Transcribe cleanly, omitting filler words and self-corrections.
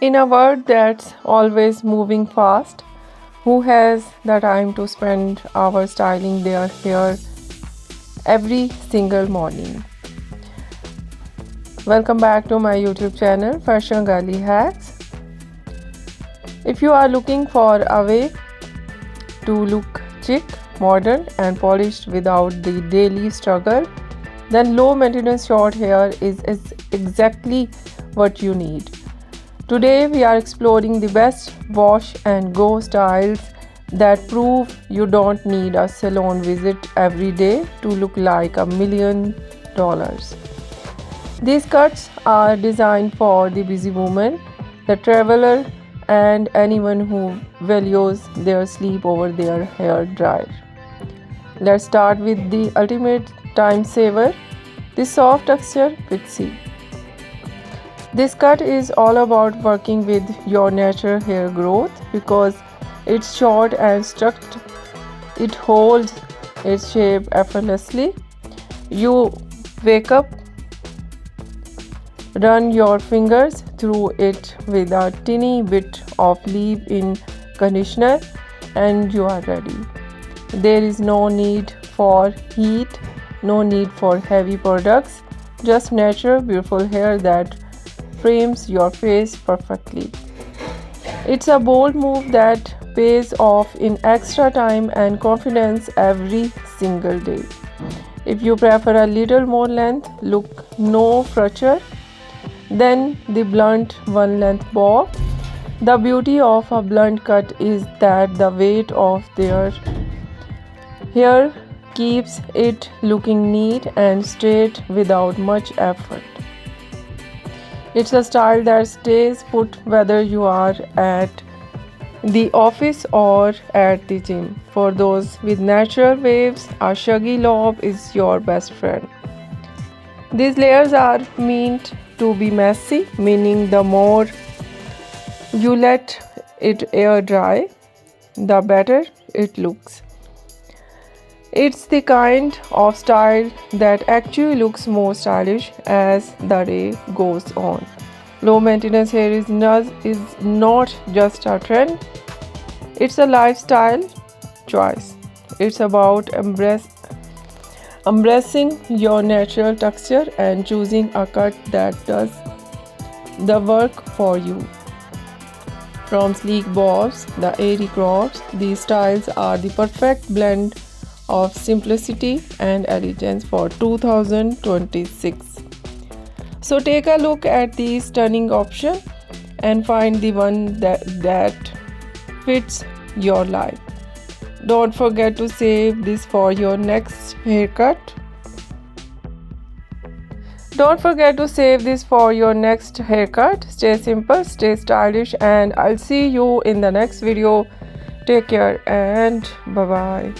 In a world that's always moving fast, who has the time to spend hours styling their hair every single morning? Welcome back to my YouTube channel, Fashion Girly Hacks. If you are looking for a way to look chic, modern, and polished without the daily struggle, then low maintenance short hair is exactly what you need. Today we are exploring the best wash and go styles that prove you don't need a salon visit every day to look like $1 million. These cuts are designed for the busy woman, the traveler, and anyone who values their sleep over their hair dryer. Let's start with the ultimate time saver, the soft texture Pixie. This cut is all about working with your natural hair growth because it's short and structured. It holds its shape effortlessly. You wake up, run your fingers through it with a tiny bit of leave-in conditioner, and you are ready. There is no need for heat, no need for heavy products, just natural, beautiful hair that frames your face perfectly. It's a bold move that pays off in extra time and confidence every single day. If you prefer a little more length, look no further than the blunt one length bob. The beauty of a blunt cut is that the weight of their hair keeps it looking neat and straight without much effort. It's a style that stays put whether you are at the office or at the gym. For those with natural waves, a shaggy lob is your best friend. These layers are meant to be messy, meaning the more you let it air dry, the better it looks. It's the kind of style that actually looks more stylish as the day goes on. Low maintenance hair is not just a trend, it's a lifestyle choice. It's about embracing your natural texture and choosing a cut that does the work for you. From sleek bobs, the airy crops, these styles are the perfect blend of simplicity and elegance for 2026. So take a look at the stunning option and find the one that fits your life. Don't forget to save this for your next haircut. Stay simple, stay stylish, and I'll see you in the next video. Take care and bye bye.